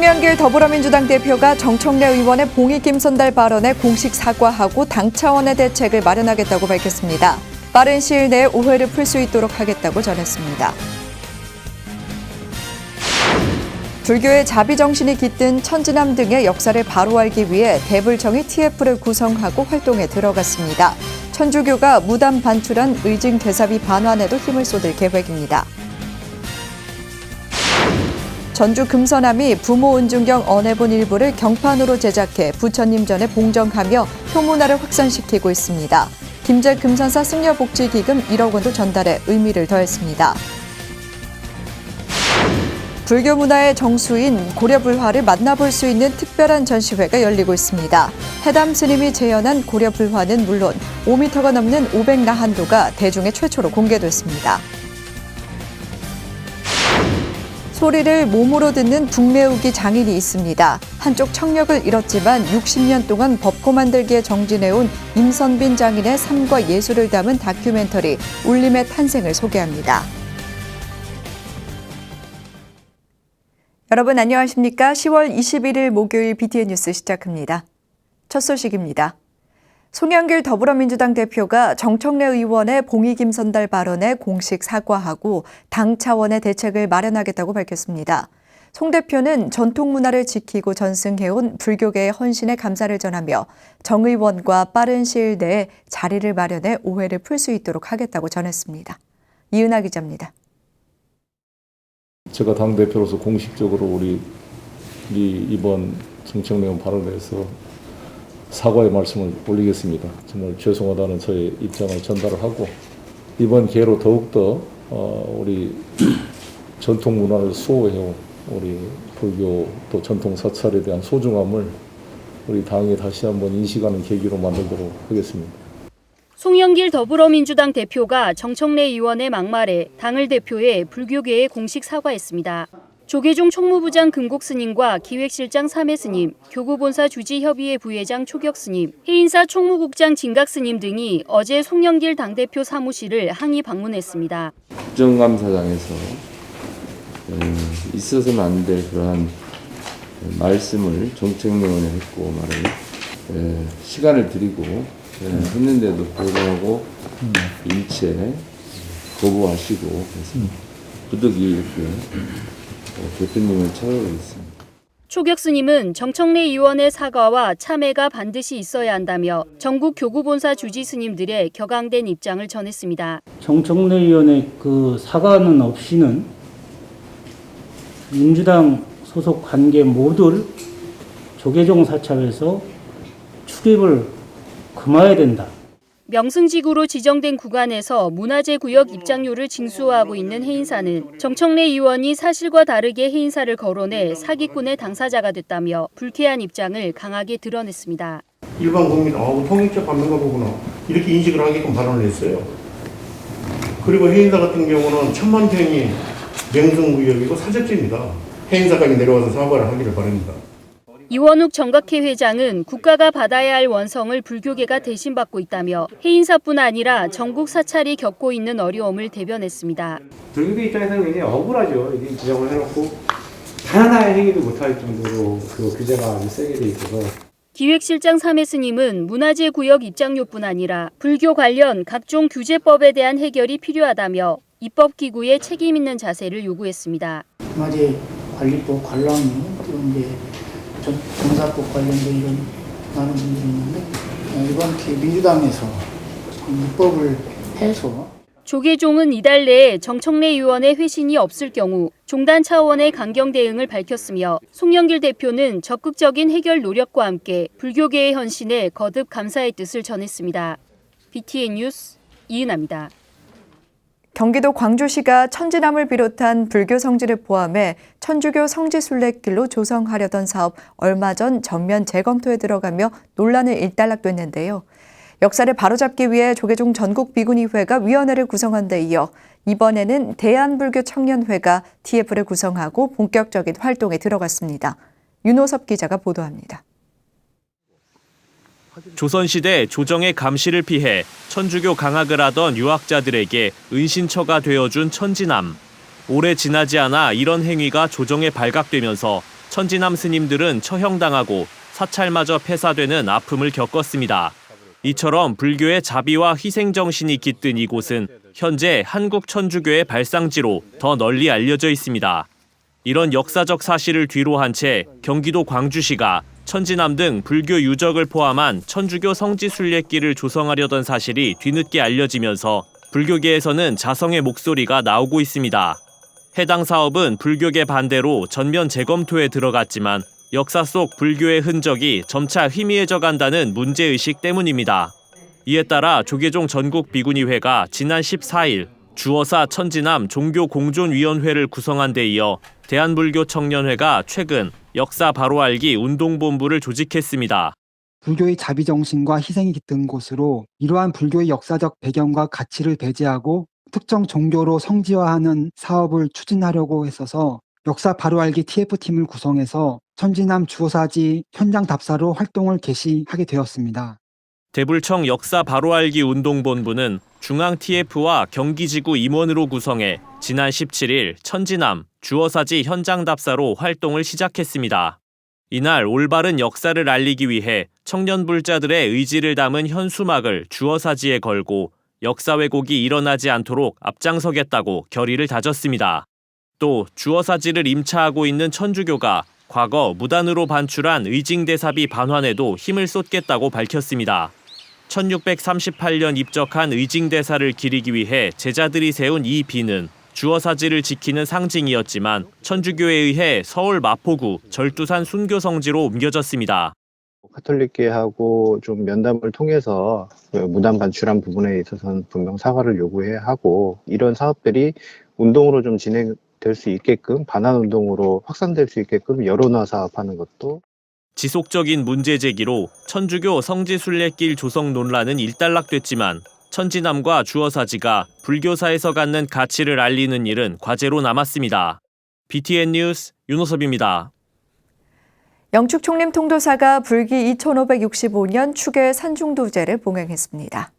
송영길 더불어민주당 대표가 정청래 의원의 봉이 김선달 발언에 공식 사과하고 당 차원의 대책을 마련하겠다고 밝혔습니다. 빠른 시일 내에 오해를 풀 수 있도록 하겠다고 전했습니다. 불교의 자비정신이 깃든 천지남 등의 역사를 바로 알기 위해 대불청이 TF를 구성하고 활동에 들어갔습니다. 천주교가 무단 반출한 의증 계사비 반환에도 힘을 쏟을 계획입니다. 전주 금서남이 부모 은중경 언해본 일부를 경판으로 제작해 부처님 전에 봉정하며 효문화를 확산시키고 있습니다. 김제 금산사 승려복지기금 1억 원도 전달해 의미를 더했습니다. 불교 문화의 정수인 고려불화를 만나볼 수 있는 특별한 전시회가 열리고 있습니다. 해담 스님이 재현한 고려불화는 물론 5m가 넘는 500나한도가 대중에 최초로 공개됐습니다. 소리를 몸으로 듣는 북매우기 장인이 있습니다. 한쪽 청력을 잃었지만 60년 동안 법고 만들기에 정진해온 임선빈 장인의 삶과 예술을 담은 다큐멘터리 울림의 탄생을 소개합니다. 여러분 안녕하십니까? 10월 21일 목요일 BTN 뉴스 시작합니다. 첫 소식입니다. 송영길 더불어민주당 대표가 정청래 의원의 봉이 김선달 발언에 공식 사과하고 당 차원의 대책을 마련하겠다고 밝혔습니다. 송 대표는 전통 문화를 지키고 전승해온 불교계의 헌신에 감사를 전하며 정 의원과 빠른 시일 내에 자리를 마련해 오해를 풀 수 있도록 하겠다고 전했습니다. 이은하 기자입니다. 제가 당대표로서 공식적으로 우리 이번 정청래 의원 발언에서 사과의 말씀을 올리겠습니다. 정말 죄송하다는 저의 입장을 전달을 하고 이번 기회로 더욱더 우리 전통 문화를 수호해온 우리 불교 또 전통 사찰에 대한 소중함을 우리 당이 다시 한번 인식하는 계기로 만들도록 하겠습니다. 송영길 더불어민주당 대표가 정청래 의원의 막말에 당을 대표해 불교계에 공식 사과했습니다. 조계종 총무부장 금곡스님과 기획실장 삼해스님, 교구본사 주지협의회 부회장 초격스님, 해인사 총무국장 진각스님 등이 어제 송영길 당대표 사무실을 항의 방문했습니다. 국정감사장에서 있어서는 안 될 그러한 말씀을 정청래 의원이 했고 말을 시간을 드리고 했는데도 불구하고 일체 거부하시고 그래서 부득이 이렇게 대표님을 찾아오고 있습니다. 초격스님은 정청래 의원의 사과와 참회가 반드시 있어야 한다며 전국 교구본사 주지스님들의 격앙된 입장을 전했습니다. 정청래 의원의 그 사과는 없이는 민주당 소속 관계 모두를 조계종 사찰에서 출입을 금해야 된다. 명승지구로 지정된 구간에서 문화재 구역 입장료를 징수하고 있는 해인사는 정청래 의원이 사실과 다르게 해인사를 거론해 사기꾼의 당사자가 됐다며 불쾌한 입장을 강하게 드러냈습니다. 일반 국민, 통행죄 받는가 보구나 이렇게 인식을 하게끔 발언을 했어요. 그리고 해인사 같은 경우는 천만평이 명승구역이고 사적지입니다. 해인사까지 내려와서 사과를 하기를 바랍니다. 이원욱 정각회 회장은 국가가 받아야 할 원성을 불교계가 대신 받고 있다며 해인사뿐 아니라 전국 사찰이 겪고 있는 어려움을 대변했습니다. 불교계 입장에서는 굉장히 억울하죠. 이게 지정을 해놓고 단 하나의 행위도 못할 정도로 그 규제가 아주 세게 돼 있어서. 기획실장 삼해스님은 문화재 구역 입장료뿐 아니라 불교 관련 각종 규제법에 대한 해결이 필요하다며 입법기구의 책임 있는 자세를 요구했습니다. 문화재 관리법 관람이 또 이제 정사법 관련된 이런 많은 분들이 있는데 이번 기회에 민주당에서 입법을 해서 조계종은 이달 내에 정청래 의원의 회신이 없을 경우 종단 차원의 강경 대응을 밝혔으며 송영길 대표는 적극적인 해결 노력과 함께 불교계의 헌신에 거듭 감사의 뜻을 전했습니다. BTN 뉴스 이은하입니다. 경기도 광주시가 천지남을 비롯한 불교 성지를 포함해 천주교 성지 순례길로 조성하려던 사업 얼마 전 전면 재검토에 들어가며 논란을 일단락됐는데요. 역사를 바로잡기 위해 조계종 전국비구니회가 위원회를 구성한 데 이어 이번에는 대한불교 청년회가 TF를 구성하고 본격적인 활동에 들어갔습니다. 윤호섭 기자가 보도합니다. 조선시대 조정의 감시를 피해 천주교 강학을 하던 유학자들에게 은신처가 되어준 천지남. 오래 지나지 않아 이런 행위가 조정에 발각되면서 천지남 스님들은 처형당하고 사찰마저 폐사되는 아픔을 겪었습니다. 이처럼 불교의 자비와 희생정신이 깃든 이곳은 현재 한국 천주교의 발상지로 더 널리 알려져 있습니다. 이런 역사적 사실을 뒤로한 채 경기도 광주시가 천지남 등 불교 유적을 포함한 천주교 성지 순례길을 조성하려던 사실이 뒤늦게 알려지면서 불교계에서는 자성의 목소리가 나오고 있습니다. 해당 사업은 불교계 반대로 전면 재검토에 들어갔지만 역사 속 불교의 흔적이 점차 희미해져 간다는 문제의식 때문입니다. 이에 따라 조계종 전국비구니회가 지난 14일 주어사 천지남 종교공존위원회를 구성한 데 이어 대한불교청년회가 최근 역사 바로 알기 운동본부를 조직했습니다. 불교의 자비정신과 희생이 깃든 곳으로 이러한 불교의 역사적 배경과 가치를 배제하고 특정 종교로 성지화하는 사업을 추진하려고 했어서 역사 바로 알기 TF팀을 구성해서 천지남 주어사지 현장 답사로 활동을 개시하게 되었습니다. 대불청 역사 바로 알기 운동본부는 중앙 TF와 경기지구 임원으로 구성해 지난 17일 천지남 주어사지 현장 답사로 활동을 시작했습니다. 이날 올바른 역사를 알리기 위해 청년 불자들의 의지를 담은 현수막을 주어사지에 걸고 역사 왜곡이 일어나지 않도록 앞장서겠다고 결의를 다졌습니다. 또 주어사지를 임차하고 있는 천주교가 과거 무단으로 반출한 의징대사비 반환에도 힘을 쏟겠다고 밝혔습니다. 1638년 입적한 의징대사를 기리기 위해 제자들이 세운 이 비는 주어사지를 지키는 상징이었지만 천주교에 의해 서울 마포구 절두산 순교성지로 옮겨졌습니다. 카톨릭계하고 좀 면담을 통해서 무단 반출한 부분에 있어서는 분명 사과를 요구해야 하고 이런 사업들이 운동으로 좀 진행될 수 있게끔 반환운동으로 확산될 수 있게끔 여론화 사업하는 것도 지속적인 문제 제기로 천주교 성지순례길 조성 논란은 일단락됐지만 천지남과 주어사지가 불교사에서 갖는 가치를 알리는 일은 과제로 남았습니다. BTN 뉴스 윤호섭입니다. 영축 총림 통도사가 불기 2565년 축의 산중도제를 봉행했습니다.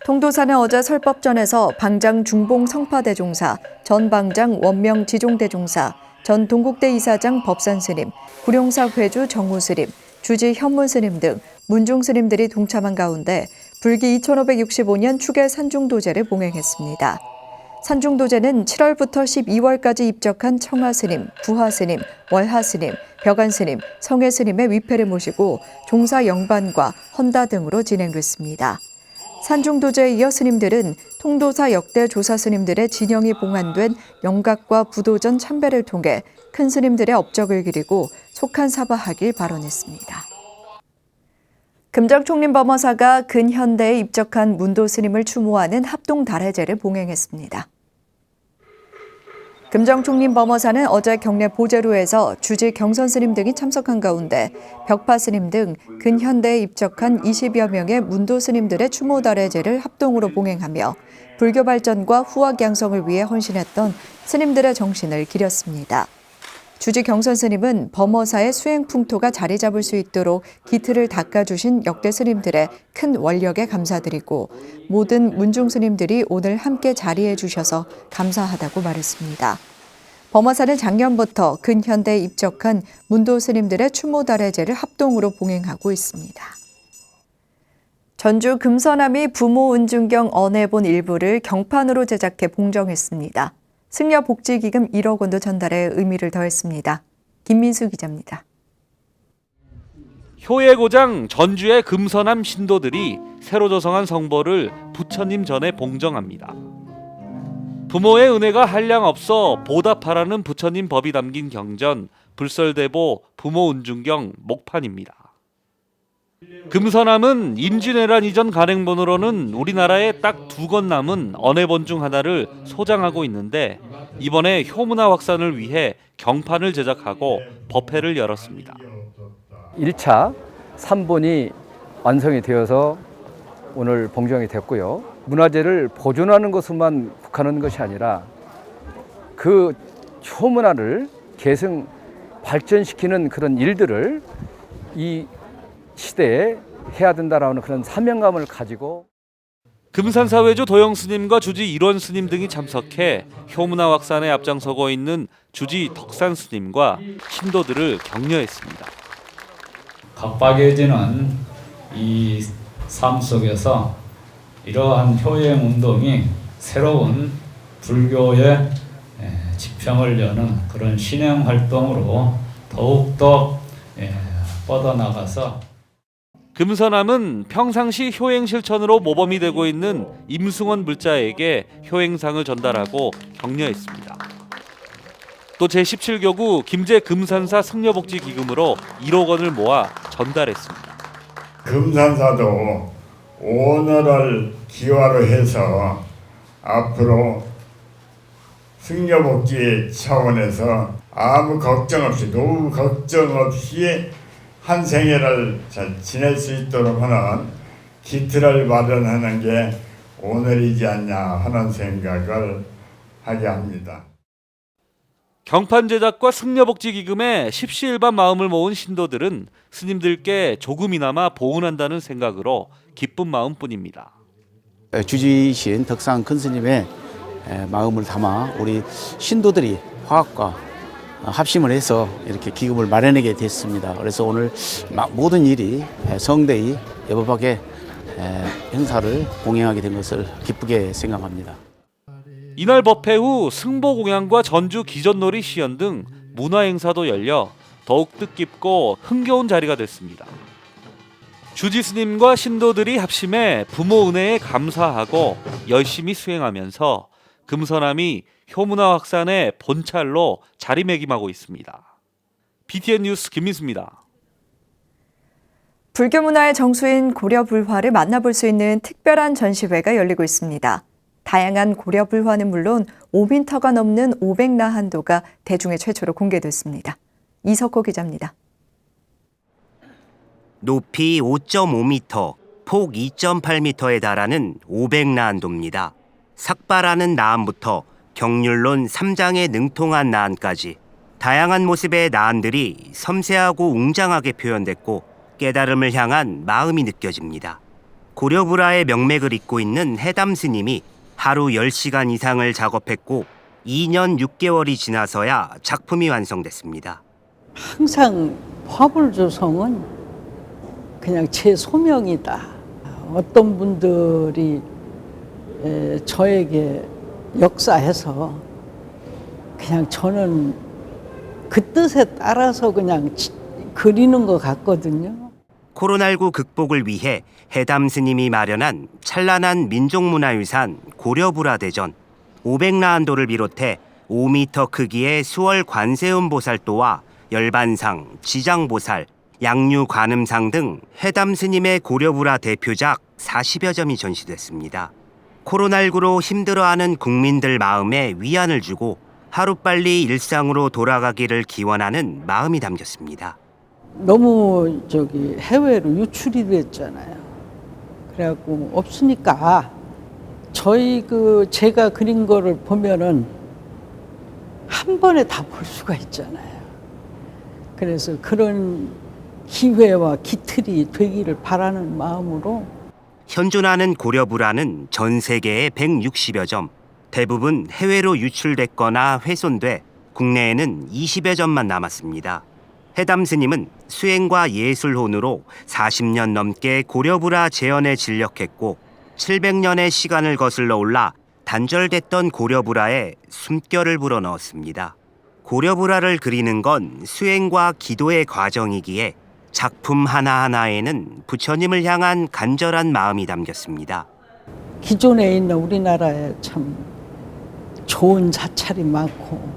통도사는 어제 설법전에서 방장 중봉 성파대종사, 전 방장 원명 지종대종사, 전 동국대 이사장 법산스님, 구룡사 회주 정우스님, 주지 현문스님 등 문중스님들이 동참한 가운데 불기 2565년 축의 산중도제를 봉행했습니다. 산중도제는 7월부터 12월까지 입적한 청하스님, 부하스님, 월하스님, 벽안스님, 성혜스님의 위패를 모시고 종사 영반과 헌다 등으로 진행됐습니다. 산중도제에 이어 스님들은 통도사 역대 조사 스님들의 진영이 봉안된 영각과 부도전 참배를 통해 큰 스님들의 업적을 기리고 속한사바하길 발언했습니다. 금정총림 범어사가 근현대에 입적한 문도 스님을 추모하는 합동달해제를 봉행했습니다. 금정총림 범어사는 어제 경내 보제로에서 주지 경선 스님 등이 참석한 가운데 벽파 스님 등 근현대에 입적한 20여 명의 문도 스님들의 추모 달해제를 합동으로 봉행하며 불교 발전과 후학 양성을 위해 헌신했던 스님들의 정신을 기렸습니다. 주지 경선 스님은 범어사의 수행 풍토가 자리 잡을 수 있도록 기틀을 닦아주신 역대 스님들의 큰 원력에 감사드리고 모든 문중 스님들이 오늘 함께 자리해 주셔서 감사하다고 말했습니다. 범어사는 작년부터 근현대에 입적한 문도 스님들의 추모 달해제를 합동으로 봉행하고 있습니다. 전주 금서남이 부모 은중경 언해본 일부를 경판으로 제작해 봉정했습니다. 승려 복지기금 1억 원도 전달해 의미를 더했습니다. 김민수 기자입니다. 효의 고장 전주의 금서남 신도들이 새로 조성한 성보를 부처님 전에 봉정합니다. 부모의 은혜가 한량 없어 보답하라는 부처님 법이 담긴 경전 불설대보 부모 은중경 목판입니다. 금서남은 임진왜란 이전 간행본으로는 우리나라에 딱 2건 남은 언해본 중 하나를 소장하고 있는데 이번에 효문화 확산을 위해 경판을 제작하고 법회를 열었습니다. 1차 3본이 완성이 되어서 오늘 봉정이 됐고요. 문화재를 보존하는 것으로만 국한하는 것이 아니라 그 효문화를 계승 발전시키는 그런 일들을 이 시대에 해야 된다라는 그런 사명감을 가지고 금산사회주 도영스님과 주지 일원스님 등이 참석해 효문화 확산에 앞장서고 있는 주지 덕산스님과 신도들을 격려했습니다. 각박해지는 이 삶 속에서 이러한 효행 운동이 새로운 불교의 지평을 여는 그런 신행 활동으로 더욱더 뻗어나가서 금서남은 평상시 효행 실천으로 모범이 되고 있는 임승원 물자에게 효행상을 전달하고 격려했습니다. 또 제17교구 김제 금산사 승려복지기금으로 1억 원을 모아 전달했습니다. 금산사도 오늘을 기화로 해서 앞으로 승려복지 차원에서 아무 걱정 없이 노후 걱정 없이 한 생애를 잘 지낼 수 있도록 하는 기틀을 마련하는 게 오늘이지 않냐 하는 생각을 하게 합니다. 경판 제작과 승려복지기금에 십시일반 마음을 모은 신도들은 스님들께 조금이나마 보은한다는 생각으로 기쁜 마음뿐입니다. 주지신 덕산 큰 스님의 마음을 담아 우리 신도들이 화합과 합심을 해서 이렇게 기금을 마련하게 됐습니다. 그래서 오늘 모든 일이 성대히 여법하게 행사를 공양하게 된 것을 기쁘게 생각합니다. 이날 법회 후 승보공양과 전주 기전놀이 시연 등 문화행사도 열려 더욱 뜻깊고 흥겨운 자리가 됐습니다. 주지스님과 신도들이 합심해 부모 은혜에 감사하고 열심히 수행하면서 금서남이 효문화 확산의 본찰로 자리매김하고 있습니다. BTN 뉴스 김민수입니다. 불교 문화의 정수인 고려 불화를 만나볼 수 있는 특별한 전시회가 열리고 있습니다. 다양한 고려 불화는 물론 5m가 넘는 500나한도가 대중에 최초로 공개됐습니다. 이석호 기자입니다. 높이 5.5m, 폭 2.8m에 달하는 500나한도입니다. 삭발하는 나한부터 경률론 3장에 능통한 나한까지 다양한 모습의 나한들이 섬세하고 웅장하게 표현됐고 깨달음을 향한 마음이 느껴집니다. 고려불화의 명맥을 잇고 있는 해담 스님이 하루 10시간 이상을 작업했고 2년 6개월이 지나서야 작품이 완성됐습니다. 항상 화불 조성은 그냥 제 소명이다. 어떤 분들이 저에게 역사해서 그냥 저는 그 뜻에 따라서 그냥 그리는 것 같거든요. 코로나19 극복을 위해 해담 스님이 마련한 찬란한 민족문화유산 고려불화대전 500나한도를 비롯해 5m 크기의 수월 관세음 보살도와 열반상, 지장보살, 양류관음상 등 해담 스님의 고려불화 대표작 40여 점이 전시됐습니다. 코로나19로 힘들어하는 국민들 마음에 위안을 주고 하루빨리 일상으로 돌아가기를 기원하는 마음이 담겼습니다. 너무 해외로 유출이 됐잖아요. 그래갖고 없으니까 제가 그린 거를 보면은 한 번에 다 볼 수가 있잖아요. 그래서 그런 기회와 기틀이 되기를 바라는 마음으로 현존하는 고려불화는 전 세계에 160여 점, 대부분 해외로 유출됐거나 훼손돼 국내에는 20여 점만 남았습니다. 해담 스님은 수행과 예술혼으로 40년 넘게 고려불화 재현에 진력했고 700년의 시간을 거슬러 올라 단절됐던 고려불화에 숨결을 불어넣었습니다. 고려불화를 그리는 건 수행과 기도의 과정이기에 작품 하나하나에는 부처님을 향한 간절한 마음이 담겼습니다. 기존에 있는 우리나라에 참 좋은 사찰이 많고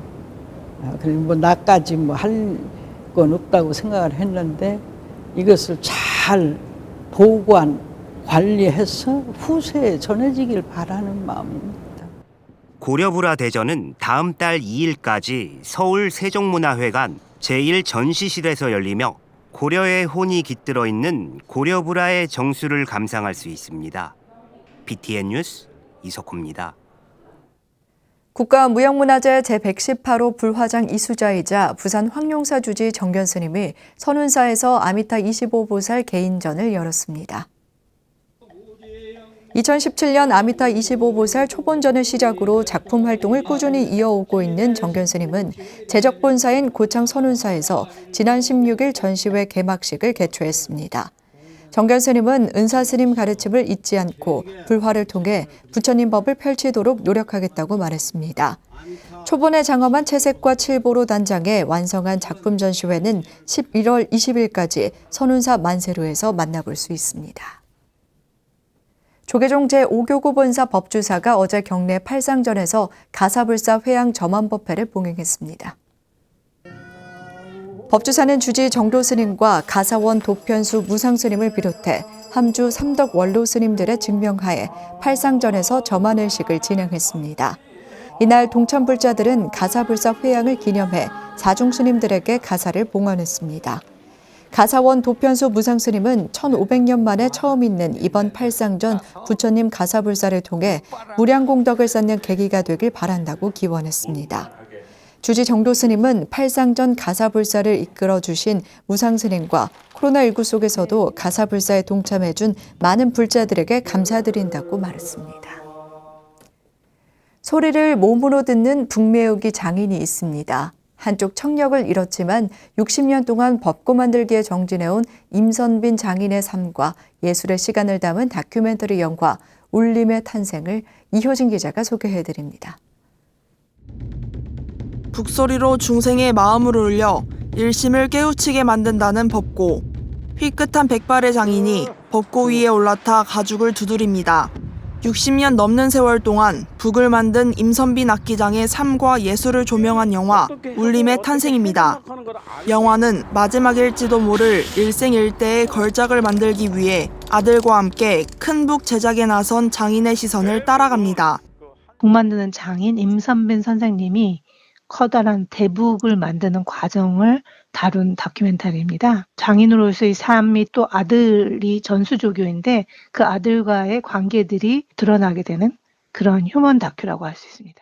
그리고 나까지 할 건 없다고 생각을 했는데 이것을 잘 보관, 관리해서 후세에 전해지길 바라는 마음입니다. 고려불화 대전은 다음 달 2일까지 서울 세종문화회관 제1전시실에서 열리며 고려의 혼이 깃들어 있는 고려불화의 정수를 감상할 수 있습니다. BTN 뉴스 이석호입니다. 국가무형문화재 제118호 불화장 이수자이자 부산 황룡사 주지 정견 스님이 선운사에서 아미타 25보살 개인전을 열었습니다. 2017년 아미타 25보살 초본전을 시작으로 작품 활동을 꾸준히 이어오고 있는 정견 스님은 제적 본사인 고창 선운사에서 지난 16일 전시회 개막식을 개최했습니다. 정견 스님은 은사 스님 가르침을 잊지 않고 불화를 통해 부처님 법을 펼치도록 노력하겠다고 말했습니다. 초본에 장엄한 채색과 칠보로 단장해 완성한 작품 전시회는 11월 20일까지 선운사 만세루에서 만나볼 수 있습니다. 조계종 제5교구 본사 법주사가 어제 경내 팔상전에서 가사불사 회양 점안법회를 봉행했습니다. 법주사는 주지 정도 스님과 가사원 도편수 무상 스님을 비롯해 함주 삼덕 원로 스님들의 증명하에 팔상전에서 점안의식을 진행했습니다. 이날 동참불자들은 가사불사 회양을 기념해 사중 스님들에게 가사를 봉헌했습니다. 가사원 도편수 무상 스님은 1500년 만에 처음 있는 이번 팔상전 부처님 가사불사를 통해 무량功德을 쌓는 계기가 되길 바란다고 기원했습니다. 주지 정도 스님은 팔상전 가사불사를 이끌어주신 무상 스님과 코로나19 속에서도 가사불사에 동참해준 많은 불자들에게 감사드린다고 말했습니다. 소리를 몸으로 듣는 북매우기 장인이 있습니다. 한쪽 청력을 잃었지만 60년 동안 법고 만들기에 정진해온 임선빈 장인의 삶과 예술의 시간을 담은 다큐멘터리 영화 울림의 탄생을 이효진 기자가 소개해드립니다. 북소리로 중생의 마음을 울려 일심을 깨우치게 만든다는 법고. 휘끗한 백발의 장인이 법고 위에 올라타 가죽을 두드립니다. 60년 넘는 세월 동안 북을 만든 임선빈 악기장의 삶과 예술을 조명한 영화 울림의 탄생입니다. 영화는 마지막일지도 모를 일생일대의 걸작을 만들기 위해 아들과 함께 큰 북 제작에 나선 장인의 시선을 따라갑니다. 북 만드는 장인 임선빈 선생님이 커다란 대북을 만드는 과정을 다룬 다큐멘터리입니다. 장인으로서의 삶이 또 아들이 전수조교인데 그 아들과의 관계들이 드러나게 되는 그런 휴먼 다큐라고 할 수 있습니다.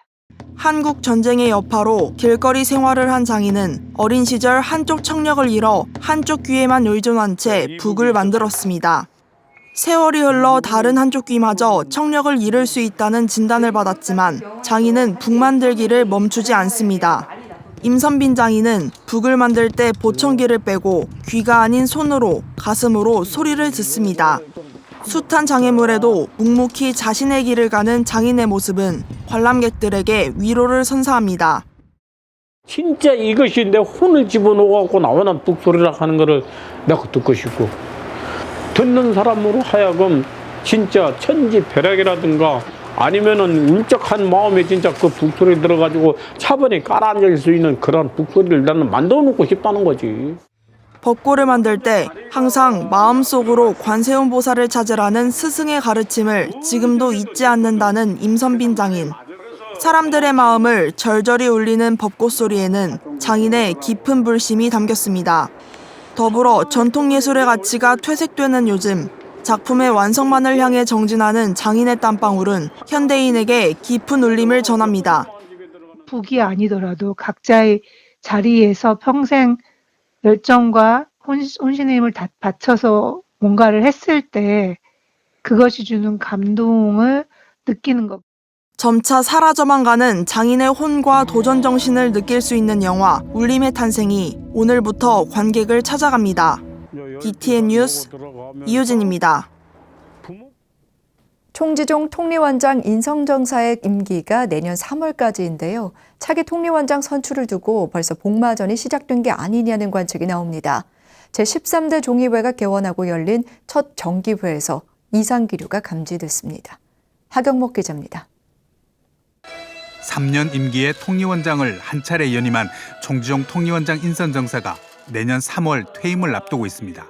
한국 전쟁의 여파로 길거리 생활을 한 장인은 어린 시절 한쪽 청력을 잃어 한쪽 귀에만 의존한 채 북을 만들었습니다. 세월이 흘러 다른 한쪽 귀마저 청력을 잃을 수 있다는 진단을 받았지만 장인은 북 만들기를 멈추지 않습니다. 임선빈 장인은 북을 만들 때 보청기를 빼고 귀가 아닌 손으로 가슴으로 소리를 듣습니다. 숱한 장애물에도 묵묵히 자신의 길을 가는 장인의 모습은 관람객들에게 위로를 선사합니다. 진짜 이것이 내 혼을 집어넣어갖고 나오는 북소리라 하는 거를 내가 듣고 싶고 듣는 사람으로 하여금 진짜 천지벼락이라든가 아니면은 울적한 마음에 진짜 그 북소리 들어가지고 차분히 깔아앉을 수 있는 그런 북소리를 나는 만들어 놓고 싶다는 거지. 법고를 만들 때 항상 마음속으로 관세음 보살을 찾으라는 스승의 가르침을 지금도 잊지 않는다는 임선빈 장인. 사람들의 마음을 절절히 울리는 법고 소리에는 장인의 깊은 불심이 담겼습니다. 더불어 전통예술의 가치가 퇴색되는 요즘 작품의 완성만을 향해 정진하는 장인의 땀방울은 현대인에게 깊은 울림을 전합니다. 북이 아니더라도 각자의 자리에서 평생 열정과 혼신의 힘을 다 바쳐서 뭔가를 했을 때 그것이 주는 감동을 느끼는 것. 점차 사라져만 가는 장인의 혼과 도전 정신을 느낄 수 있는 영화 울림의 탄생이 오늘부터 관객을 찾아갑니다. DTN 뉴스 이효진입니다. 총지종 통리원장 인성정사의 임기가 내년 3월까지인데요. 차기 통리원장 선출을 두고 벌써 복마전이 시작된 게 아니냐는 관측이 나옵니다. 제13대 종의회가 개원하고 열린 첫 정기회에서 이상기류가 감지됐습니다. 하경목 기자입니다. 3년 임기의 통리원장을 한 차례 연임한 총지종 통리원장 인선정사가 내년 3월 퇴임을 앞두고 있습니다.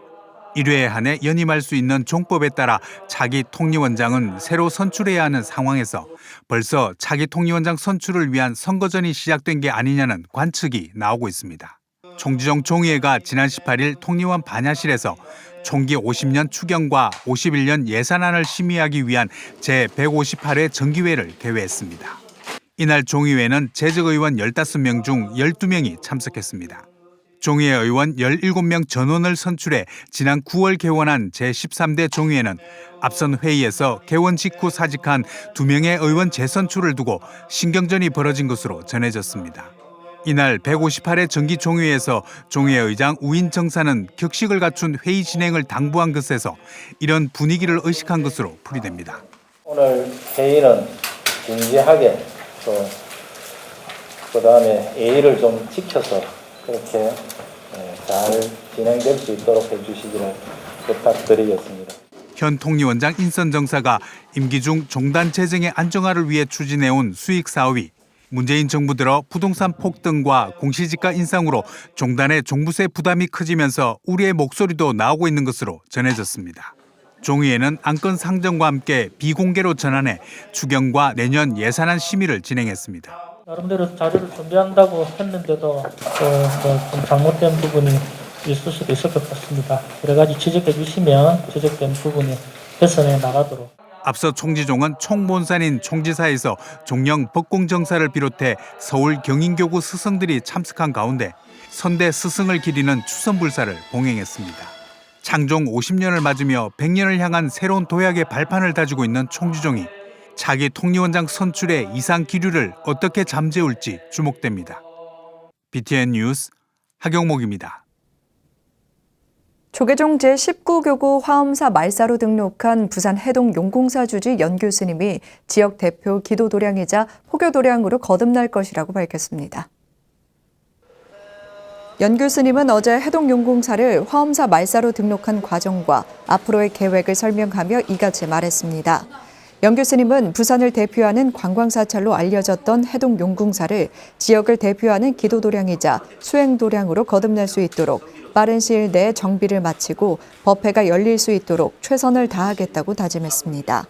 1회에 한해 연임할 수 있는 종법에 따라 차기 통리원장은 새로 선출해야 하는 상황에서 벌써 차기 통리원장 선출을 위한 선거전이 시작된 게 아니냐는 관측이 나오고 있습니다. 총지종 종의회가 지난 18일 통리원 반야실에서 총기 50년 추경과 51년 예산안을 심의하기 위한 제158회 정기회를 개회했습니다. 이날 종의회는 재적의원 15명 중 12명이 참석했습니다. 종의회 의원 17명 전원을 선출해 지난 9월 개원한 제13대 종의회는 앞선 회의에서 개원 직후 사직한 2명의 의원 재선출을 두고 신경전이 벌어진 것으로 전해졌습니다. 이날 158회 정기종회에서 종회의장 우인 정사는 격식을 갖춘 회의 진행을 당부한 것에서 이런 분위기를 의식한 것으로 풀이됩니다. 오늘 회의는 진지하게 또 그다음에 예의를 좀 지켜서 그렇게 잘 진행될 수 있도록 해주시기를 부탁드리겠습니다. 현 통리원장 인선 정사가 임기 중 종단 재정의 안정화를 위해 추진해온 수익 사업이 문재인 정부 들어 부동산 폭등과 공시지가 인상으로 종단의 종부세 부담이 커지면서 우리의 목소리도 나오고 있는 것으로 전해졌습니다. 종의회는 안건 상정과 함께 비공개로 전환해 추경과 내년 예산안 심의를 진행했습니다. 나름대로 자료를 준비한다고 했는데도 좀 잘못된 부분이 있을 수도 있을 것 같습니다. 여러 가지 지적해 주시면 지적된 부분이 개선해 나가도록. 앞서 총지종은 총본산인 총지사에서 종령 법공정사를 비롯해 서울 경인교구 스승들이 참석한 가운데 선대 스승을 기리는 추선불사를 봉행했습니다. 창종 50년을 맞으며 100년을 향한 새로운 도약의 발판을 다지고 있는 총지종이 차기 통리원장 선출의 이상 기류를 어떻게 잠재울지 주목됩니다. BTN 뉴스 하경목입니다. 조계종 제19교구 화엄사 말사로 등록한 부산 해동 용궁사 주지 연 교수님이 지역 대표 기도도량이자 포교도량으로 거듭날 것이라고 밝혔습니다. 연 교수님은 어제 해동 용궁사를 화엄사 말사로 등록한 과정과 앞으로의 계획을 설명하며 이같이 말했습니다. 연 교수님은 부산을 대표하는 관광사찰로 알려졌던 해동 용궁사를 지역을 대표하는 기도도량이자 수행도량으로 거듭날 수 있도록 빠른 시일 내에 정비를 마치고 법회가 열릴 수 있도록 최선을 다하겠다고 다짐했습니다.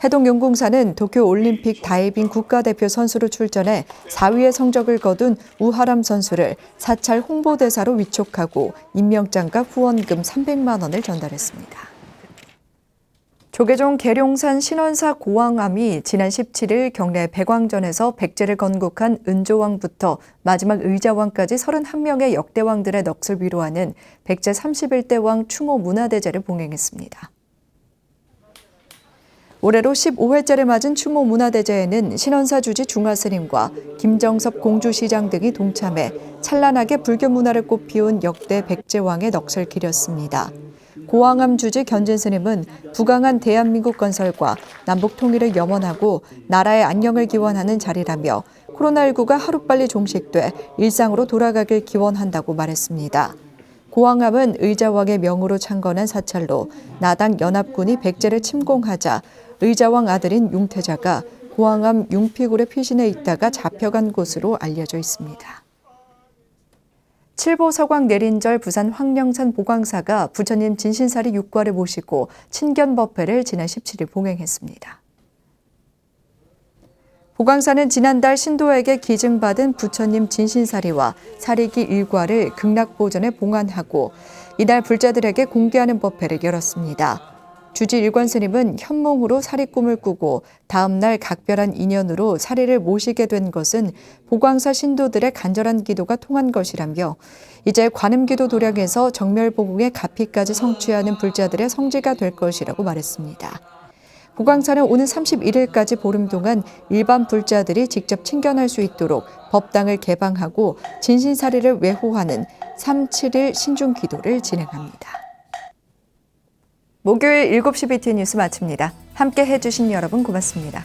해동 용궁사는 도쿄올림픽 다이빙 국가대표 선수로 출전해 4위의 성적을 거둔 우하람 선수를 사찰 홍보대사로 위촉하고 임명장과 후원금 300만 원을 전달했습니다. 조계종 계룡산 신원사 고왕암이 지난 17일 경내 백왕전에서 백제를 건국한 은조왕부터 마지막 의자왕까지 31명의 역대왕들의 넋을 위로하는 백제 31대 왕 추모 문화대제를 봉행했습니다. 올해로 15회째를 맞은 추모 문화대제에는 신원사 주지 중화스님과 김정섭 공주시장 등이 동참해 찬란하게 불교 문화를 꽃피운 역대 백제왕의 넋을 기렸습니다. 고왕암 주지 견진 스님은 부강한 대한민국 건설과 남북 통일을 염원하고 나라의 안녕을 기원하는 자리라며 코로나19가 하루빨리 종식돼 일상으로 돌아가길 기원한다고 말했습니다. 고왕암은 의자왕의 명으로 창건한 사찰로 나당 연합군이 백제를 침공하자 의자왕 아들인 융태자가 고왕암 융피굴의 피신해 있다가 잡혀간 곳으로 알려져 있습니다. 칠보 서광 내린절 부산 황령산 보광사가 부처님 진신사리 6과를 모시고 친견법회를 지난 17일 봉행했습니다. 보광사는 지난달 신도에게 기증받은 부처님 진신사리와 사리기 1과를 극락보전에 봉안하고 이날 불자들에게 공개하는 법회를 열었습니다. 주지 일관 스님은 현몽으로 사리 꿈을 꾸고 다음 날 각별한 인연으로 사리를 모시게 된 것은 보광사 신도들의 간절한 기도가 통한 것이라며 이제 관음기도 도량에서 정멸보궁의 가피까지 성취하는 불자들의 성지가 될 것이라고 말했습니다. 보광사는 오는 31일까지 보름 동안 일반 불자들이 직접 친견할 수 있도록 법당을 개방하고 진신사리를 외호하는 3-7일 신중기도를 진행합니다. 목요일 7시 BTN 뉴스 마칩니다. 함께 해주신 여러분 고맙습니다.